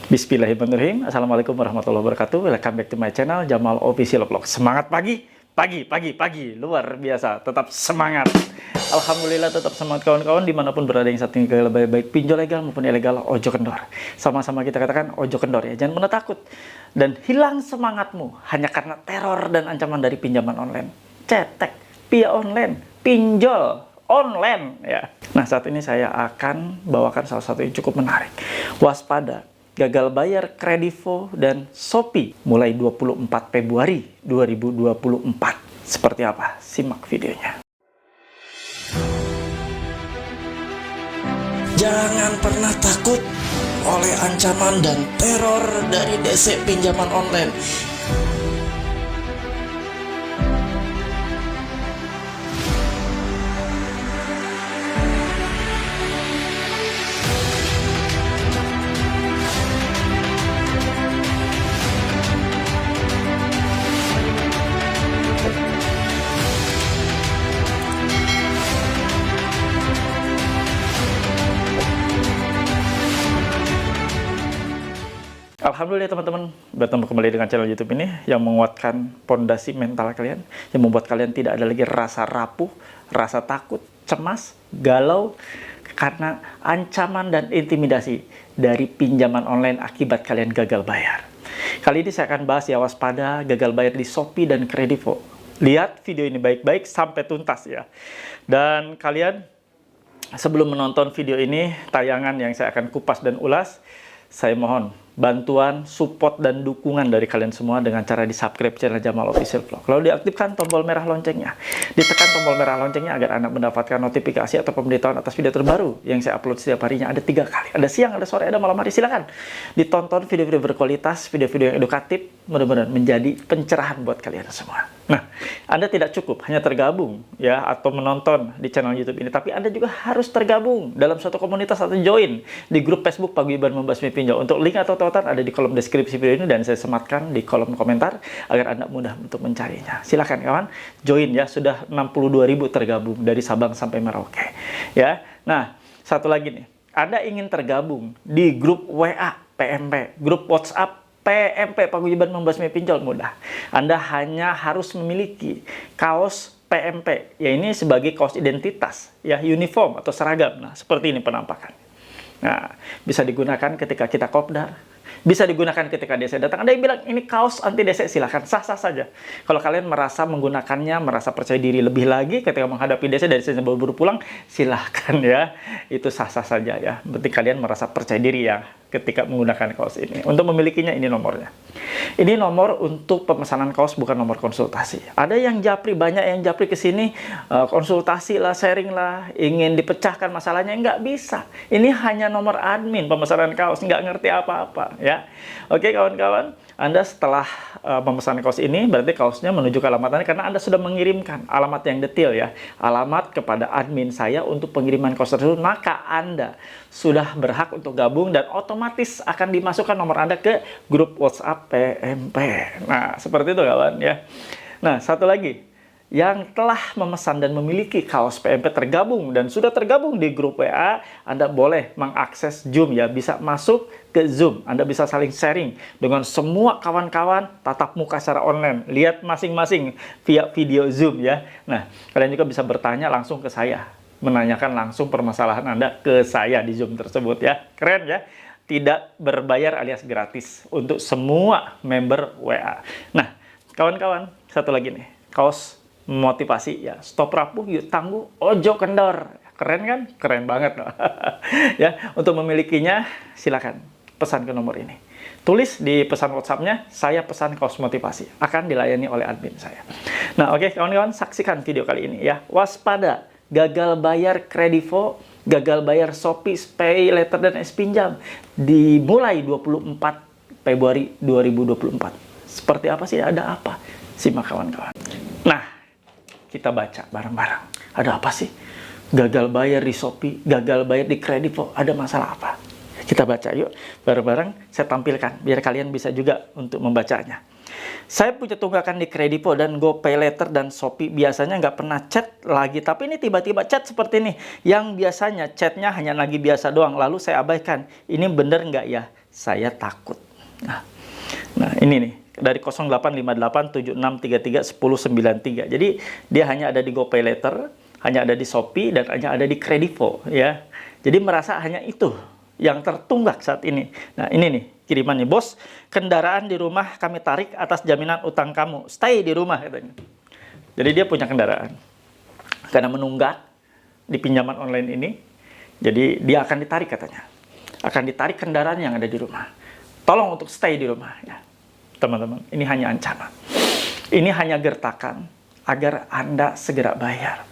Bismillahirrahmanirrahim. Assalamualaikum warahmatullahi wabarakatuh. Welcome back to my channel Jamal Official Vlog. Semangat pagi, pagi, luar biasa. Tetap semangat. Alhamdulillah tetap semangat kawan-kawan dimanapun berada yang saat ini baik pinjol legal maupun ilegal, ojo kendor. Sama-sama kita katakan ojo kendor ya. Jangan pernah takut dan hilang semangatmu hanya karena teror dan ancaman dari pinjaman online, cetek, via online, pinjol online ya. Nah saat ini saya akan bawakan salah satu yang cukup menarik. Waspada gagal bayar Kredivo dan Shopee mulai 24 Februari 2024. Seperti apa? Simak videonya. Jangan pernah takut oleh ancaman dan teror dari DC pinjaman online. Alhamdulillah teman-teman, bertemu kembali dengan channel YouTube ini yang menguatkan pondasi mental kalian, yang membuat kalian tidak ada lagi rasa rapuh, rasa takut, cemas, galau karena ancaman dan intimidasi dari pinjaman online akibat kalian gagal bayar. Kali ini saya akan bahas ya waspada gagal bayar di Shopee dan Kredivo. Lihat video ini baik-baik sampai tuntas ya. Dan kalian sebelum menonton video ini, tayangan yang saya akan kupas dan ulas, saya mohon bantuan, support, dan dukungan dari kalian semua dengan cara di-subscribe channel Jamal Official Vlog. Lalu diaktifkan tombol merah loncengnya. Ditekan tombol merah loncengnya agar Anda mendapatkan notifikasi atau pemberitahuan atas video terbaru yang saya upload setiap harinya. Ada 3 kali. Ada siang, ada sore, ada malam hari. Silakan ditonton video-video berkualitas, video-video yang edukatif, mudah-mudahan menjadi pencerahan buat kalian semua. Nah, Anda tidak cukup hanya tergabung ya atau menonton di channel YouTube ini, tapi Anda juga harus tergabung dalam suatu komunitas atau join di grup Facebook Paguyuban Membasmi Pinjol. Untuk link atau tautan ada di kolom deskripsi video ini dan saya sematkan di kolom komentar agar Anda mudah untuk mencarinya. Silahkan kawan, join ya, sudah 62.000 tergabung dari Sabang sampai Merauke. Ya. Nah, satu lagi nih, Anda ingin tergabung di grup WA PMP, grup WhatsApp PMP Paguyuban Membasmi Pinjol, mudah. Anda hanya harus memiliki kaos PMP, ya ini sebagai kaos identitas, ya uniform atau seragam. Nah, seperti ini penampakannya. Nah, bisa digunakan ketika kita kopdar, bisa digunakan ketika DC datang. Ada yang bilang ini kaos anti DC, silahkan, sah-sah saja. Kalau kalian merasa menggunakannya, merasa percaya diri lebih lagi ketika menghadapi DC dari sini baru pulang, silahkan ya. Itu sah-sah saja ya. Penting kalian merasa percaya diri ya ketika menggunakan kaos ini. Untuk memilikinya ini nomornya. Ini nomor untuk pemesanan kaos, bukan nomor konsultasi. Ada yang japri, banyak yang japri ke sini konsultasi lah, sharing lah, ingin dipecahkan masalahnya, nggak bisa. Ini hanya nomor admin pemesanan kaos, nggak ngerti apa-apa ya. Oke kawan-kawan, Anda setelah memesan kaos ini, berarti kaosnya menuju ke alamat Anda karena Anda sudah mengirimkan alamat yang detail ya, alamat kepada admin saya untuk pengiriman kaos tersebut, maka Anda sudah berhak untuk gabung dan otomatis akan dimasukkan nomor Anda ke grup WhatsApp PMP. Nah, seperti itu kawan ya. Nah, satu lagi, yang telah memesan dan memiliki kaos PMP tergabung dan sudah tergabung di grup WA, Anda boleh mengakses Zoom ya, bisa masuk ke Zoom. Anda bisa saling sharing dengan semua kawan-kawan tatap muka secara online. Lihat masing-masing via video Zoom ya. Nah, kalian juga bisa bertanya langsung ke saya, menanyakan langsung permasalahan Anda ke saya di Zoom tersebut ya. Keren ya. Tidak berbayar alias gratis untuk semua member WA. Nah, kawan-kawan, satu lagi nih, kaos motivasi ya, stop rapuh, yuk tangguh, ojo kendor. Keren kan? Keren banget loh. Ya, untuk memilikinya silakan pesan ke nomor ini. Tulis di pesan WhatsApp-nya, saya pesan kaos motivasi, akan dilayani oleh admin saya. Nah, oke kawan-kawan, saksikan video kali ini ya. Waspada gagal bayar Kredivo, gagal bayar Shopee, Pay Letter dan S Pinjam dimulai 24 Februari 2024. Seperti apa sih? Ada apa? Simak kawan-kawan. Nah, kita baca bareng-bareng. Ada apa sih? Gagal bayar di Shopee, gagal bayar di Kredivo, ada masalah apa? Kita baca yuk, bareng-bareng saya tampilkan, biar kalian bisa juga untuk membacanya. Saya punya tunggakan di Kredivo dan GoPayLater dan Shopee. Biasanya nggak pernah chat lagi, tapi ini tiba-tiba chat seperti ini. Yang biasanya chatnya hanya nagih biasa doang, lalu saya abaikan. Ini bener nggak ya? Saya takut. Nah ini nih, dari 085876331093. Jadi dia hanya ada di GoPayLater, hanya ada di Shopee, dan hanya ada di Kredivo, ya. Jadi merasa hanya itu yang tertunggak saat ini. Nah ini nih kirimannya, bos, kendaraan di rumah kami tarik atas jaminan utang kamu, stay di rumah katanya. Jadi dia punya kendaraan, karena menunggak di pinjaman online ini, jadi dia akan ditarik katanya, akan ditarik kendaraan yang ada di rumah. Tolong untuk stay di rumah ya, teman-teman. Ini hanya ancaman, ini hanya gertakan agar Anda segera bayar.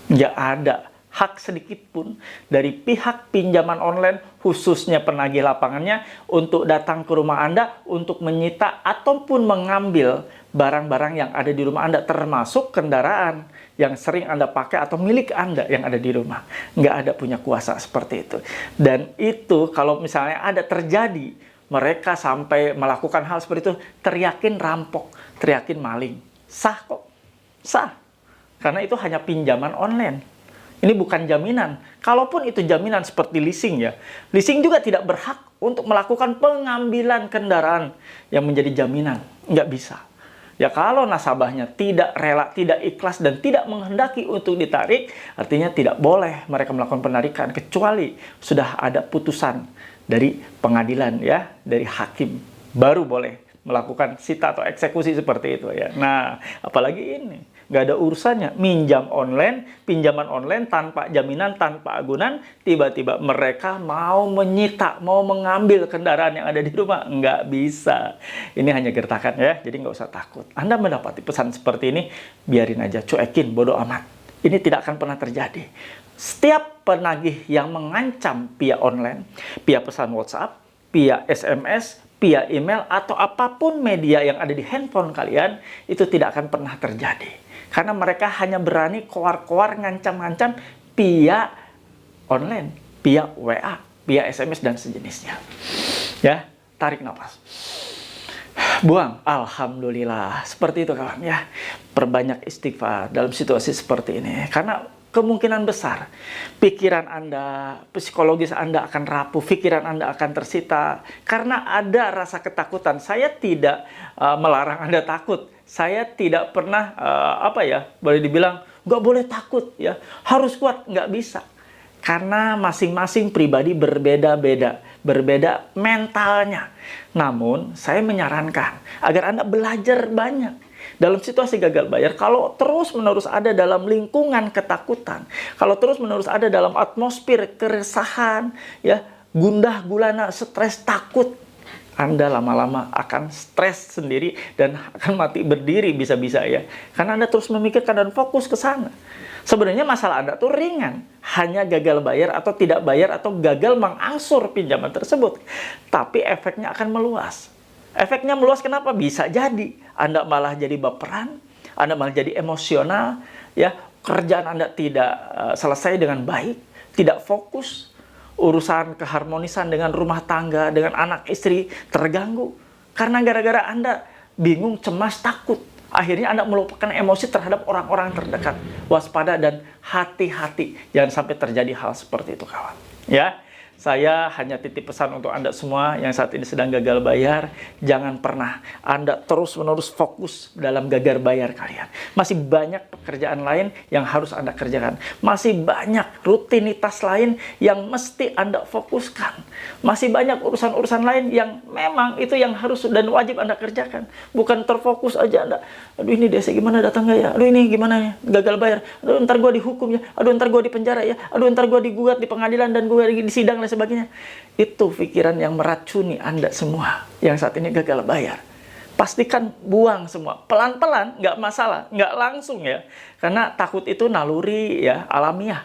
Nggak ada hak sedikit pun dari pihak pinjaman online, khususnya penagih lapangannya, untuk datang ke rumah Anda untuk menyita ataupun mengambil barang-barang yang ada di rumah Anda, termasuk kendaraan yang sering Anda pakai atau milik Anda yang ada di rumah. Nggak ada punya kuasa seperti itu. Dan itu kalau misalnya ada terjadi, mereka sampai melakukan hal seperti itu, teriakin rampok, teriakin maling. Sah kok, sah. Karena itu hanya pinjaman online. Ini bukan jaminan. Kalaupun itu jaminan seperti leasing ya, leasing juga tidak berhak untuk melakukan pengambilan kendaraan yang menjadi jaminan. Nggak bisa. Ya kalau nasabahnya tidak rela, tidak ikhlas, dan tidak menghendaki untuk ditarik, artinya tidak boleh mereka melakukan penarikan, kecuali sudah ada putusan dari pengadilan ya, dari hakim. Baru boleh melakukan sita atau eksekusi seperti itu ya. Nah, apalagi ini. Nggak ada urusannya, minjam online, pinjaman online tanpa jaminan, tanpa agunan, tiba-tiba mereka mau menyita, mau mengambil kendaraan yang ada di rumah. Nggak bisa. Ini hanya gertakan ya, jadi nggak usah takut. Anda mendapati pesan seperti ini, biarin aja, cuekin, bodo amat. Ini tidak akan pernah terjadi. Setiap penagih yang mengancam via online, via pesan WhatsApp, via SMS, via email, atau apapun media yang ada di handphone kalian, itu tidak akan pernah terjadi. Karena mereka hanya berani koar-koar, ngancam-ngancam via online, via WA, via SMS, dan sejenisnya. Ya, tarik nafas. Buang. Alhamdulillah. Seperti itu kawan ya. Perbanyak istighfar dalam situasi seperti ini. Karena kemungkinan besar pikiran Anda, psikologis Anda akan rapuh, pikiran Anda akan tersita. Karena ada rasa ketakutan. Saya tidak melarang Anda takut. Saya tidak pernah, boleh dibilang, nggak boleh takut, ya, harus kuat, nggak bisa. Karena masing-masing pribadi berbeda-beda, berbeda mentalnya. Namun, saya menyarankan agar Anda belajar banyak. Dalam situasi gagal bayar, kalau terus-menerus ada dalam lingkungan ketakutan, kalau terus-menerus ada dalam atmosfer keresahan, ya, gundah gulana, stres, takut, Anda lama-lama akan stres sendiri dan akan mati berdiri bisa-bisa ya. Karena Anda terus memikirkan dan fokus ke sana. Sebenarnya masalah Anda tuh ringan. Hanya gagal bayar atau tidak bayar atau gagal mengangsur pinjaman tersebut. Tapi efeknya akan meluas. Efeknya meluas kenapa? Bisa jadi Anda malah jadi baperan, Anda malah jadi emosional, ya, kerjaan Anda tidak selesai dengan baik, tidak fokus. Urusan keharmonisan dengan rumah tangga, dengan anak istri terganggu. Karena gara-gara Anda bingung, cemas, takut. Akhirnya Anda melupakan emosi terhadap orang-orang terdekat. Waspada dan hati-hati. Jangan sampai terjadi hal seperti itu kawan. Ya, saya hanya titip pesan untuk Anda semua yang saat ini sedang gagal bayar. Jangan pernah Anda terus-menerus fokus dalam gagal bayar kalian. Masih banyak pekerjaan lain yang harus Anda kerjakan. Masih banyak rutinitas lain yang mesti Anda fokuskan. Masih banyak urusan-urusan lain yang memang itu yang harus dan wajib Anda kerjakan. Bukan terfokus aja Anda. Aduh ini DC gimana datang nggak ya? Aduh ini gimana ya? Gagal bayar. Aduh ntar gue dihukum ya. Aduh ntar gue di penjara ya. Aduh ntar gue digugat di pengadilan dan gue di sidang dan sebagainya. Itu pikiran yang meracuni Anda semua yang saat ini gagal bayar. Pastikan buang semua. Pelan-pelan, nggak masalah. Nggak langsung ya. Karena takut itu naluri ya, alamiah.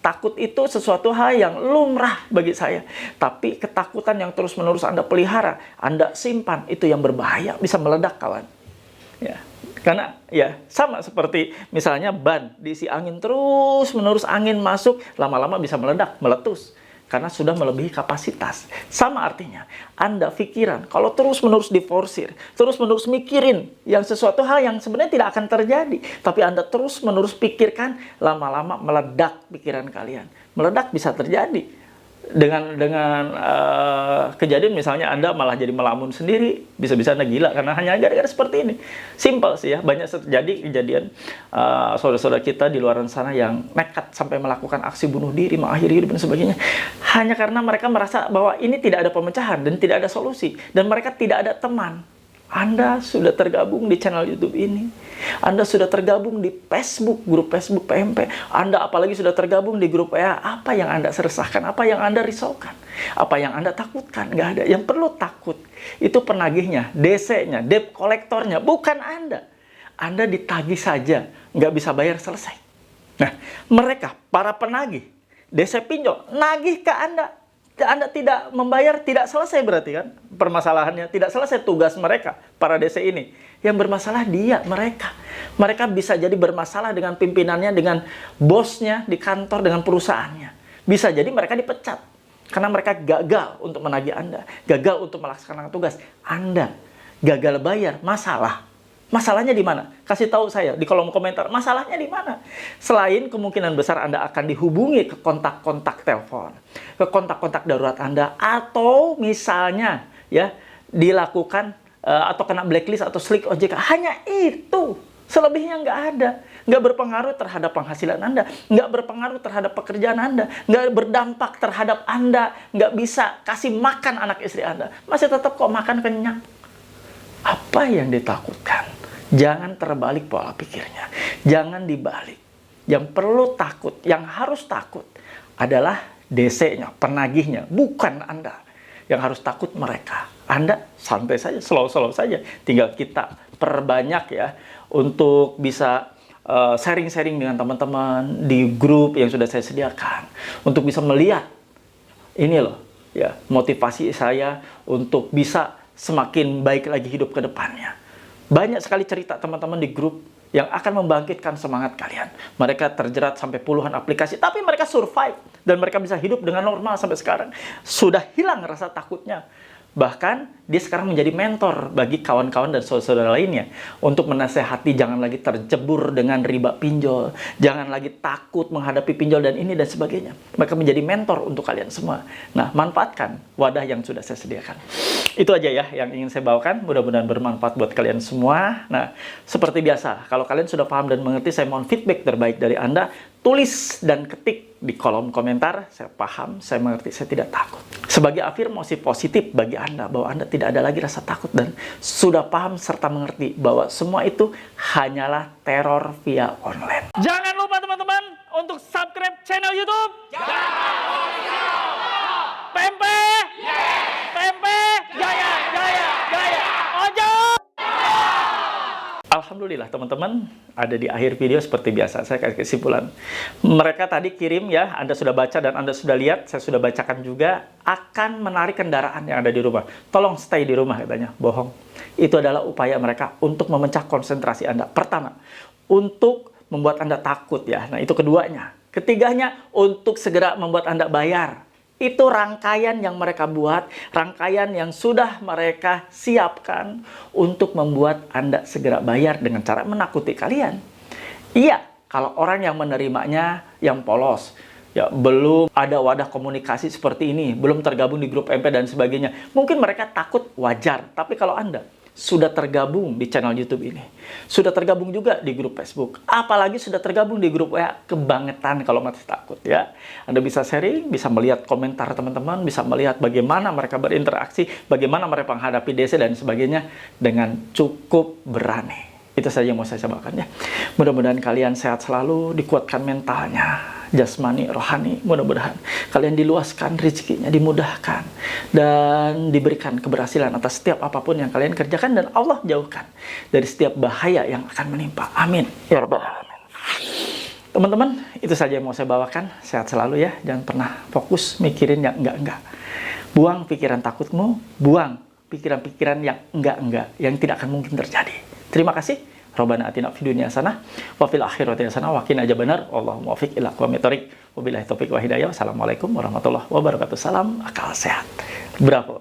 Takut itu sesuatu hal yang lumrah bagi saya. Tapi ketakutan yang terus-menerus Anda pelihara, Anda simpan, itu yang berbahaya. Bisa meledak kawan. Ya. Karena ya sama seperti misalnya ban diisi angin terus-menerus, angin masuk, lama-lama bisa meledak, meletus. karena sudah melebihi kapasitas. Sama artinya, Anda pikiran, kalau terus-menerus diforsir, terus-menerus mikirin yang sesuatu hal yang sebenarnya tidak akan terjadi, tapi Anda terus-menerus pikirkan, lama-lama meledak pikiran kalian. Meledak bisa terjadi. Dengan kejadian misalnya Anda malah jadi melamun sendiri, bisa-bisa Anda gila karena hanya gara-gara seperti ini. Simpel sih ya, banyak terjadi kejadian saudara-saudara kita di luar sana yang nekat sampai melakukan aksi bunuh diri, mengakhiri hidup dan sebagainya, hanya karena mereka merasa bahwa ini tidak ada pemecahan dan tidak ada solusi, dan mereka tidak ada teman. Anda sudah tergabung di channel YouTube ini. Anda sudah tergabung di Facebook, grup Facebook PMP. Anda apalagi sudah tergabung di grup WA. Apa yang Anda seresahkan? Apa yang Anda risaukan? Apa yang Anda takutkan? Nggak ada. Yang perlu takut itu penagihnya, DC-nya, debt kolektornya, bukan Anda. Anda ditagih saja, nggak bisa bayar, selesai. Nah, mereka, para penagih, DC pinjol, nagih ke Anda. Anda tidak membayar, tidak selesai berarti kan permasalahannya, tidak selesai tugas mereka, para DC ini. Yang bermasalah mereka. Mereka bisa jadi bermasalah dengan pimpinannya, dengan bosnya di kantor, dengan perusahaannya. Bisa jadi mereka dipecat karena mereka gagal untuk menagih Anda, gagal untuk melaksanakan tugas. Anda gagal bayar, masalah. Masalahnya di mana? Kasih tahu saya di kolom komentar. Masalahnya di mana? Selain kemungkinan besar Anda akan dihubungi ke kontak-kontak telepon, ke kontak-kontak darurat Anda, atau misalnya ya dilakukan atau kena blacklist atau slick OJK. Hanya itu. Selebihnya nggak ada. Nggak berpengaruh terhadap penghasilan Anda, nggak berpengaruh terhadap pekerjaan Anda, nggak berdampak terhadap Anda, nggak bisa kasih makan anak istri Anda. Masih tetap kok makan kenyang. Apa yang ditakutkan? Jangan terbalik pola pikirnya. Jangan dibalik. Yang perlu takut, yang harus takut adalah DC-nya, penagihnya, bukan Anda. Yang harus takut mereka. Anda santai saja, slow-slow saja. Tinggal kita perbanyak ya untuk bisa sharing-sharing dengan teman-teman di grup yang sudah saya sediakan. Untuk bisa melihat ini loh ya, motivasi saya untuk bisa semakin baik lagi hidup ke depannya. Banyak sekali cerita teman-teman di grup yang akan membangkitkan semangat kalian. Mereka terjerat sampai puluhan aplikasi, tapi mereka survive. Dan mereka bisa hidup dengan normal sampai sekarang. Sudah hilang rasa takutnya. Bahkan dia sekarang menjadi mentor bagi kawan-kawan dan saudara-saudara lainnya untuk menasehati jangan lagi terjebur dengan riba pinjol, jangan lagi takut menghadapi pinjol dan ini dan sebagainya. Mereka menjadi mentor untuk kalian semua. Nah, manfaatkan wadah yang sudah saya sediakan. Itu aja ya yang ingin saya bawakan, mudah-mudahan bermanfaat buat kalian semua. Nah, seperti biasa, kalau kalian sudah paham dan mengerti, saya mohon feedback terbaik dari Anda. Tulis dan ketik di kolom komentar, saya paham, saya mengerti, saya tidak takut. Sebagai afirmasi positif bagi Anda bahwa Anda tidak ada lagi rasa takut dan sudah paham serta mengerti bahwa semua itu hanyalah teror via online. Jangan lupa teman-teman untuk subscribe channel YouTube. PMP! PMP! Jaya! Jaya! Jaya! Ojo! Alhamdulillah teman-teman, ada di akhir video seperti biasa, saya kasih kesimpulan. Mereka tadi kirim ya, Anda sudah baca dan Anda sudah lihat, saya sudah bacakan juga, akan menarik kendaraan yang ada di rumah. Tolong stay di rumah katanya, bohong. Itu adalah upaya mereka untuk memecah konsentrasi Anda. Pertama, untuk membuat Anda takut ya, nah itu keduanya. Ketiganya, untuk segera membuat Anda bayar. Itu rangkaian yang mereka buat, rangkaian yang sudah mereka siapkan untuk membuat Anda segera bayar dengan cara menakuti kalian. Iya, kalau orang yang menerimanya yang polos, ya belum ada wadah komunikasi seperti ini, belum tergabung di grup MP dan sebagainya, mungkin mereka takut, wajar. Tapi kalau Anda sudah tergabung di channel YouTube ini, sudah tergabung juga di grup Facebook, apalagi sudah tergabung di grup WA, kebangetan kalau masih takut ya. Anda bisa sharing, bisa melihat komentar teman-teman, bisa melihat bagaimana mereka berinteraksi, bagaimana mereka menghadapi DC dan sebagainya dengan cukup berani. Itu saja yang mau saya sampaikan ya. Mudah-mudahan kalian sehat selalu, dikuatkan mentalnya, jasmani, rohani. Mudah-mudahan kalian diluaskan rezekinya, dimudahkan, dan diberikan keberhasilan atas setiap apapun yang kalian kerjakan, dan Allah jauhkan dari setiap bahaya yang akan menimpa. Amin. Ya Rabbal Alamin. Teman-teman, itu saja yang mau saya bawakan. Sehat selalu ya. Jangan pernah fokus mikirin yang enggak-enggak. Buang pikiran takutmu, buang pikiran-pikiran yang enggak-enggak, yang tidak akan mungkin terjadi. Terima kasih. Rabbana atina fid dunya hasanah wa fil akhirati hasanah wa qina adzabannar. Allahumma waffiq ila aqwamit thoriq. Wabillahi taufiq wa hidayah. Wassalamualaikum warahmatullahi wabarakatuh. Salam akal sehat. Bravo.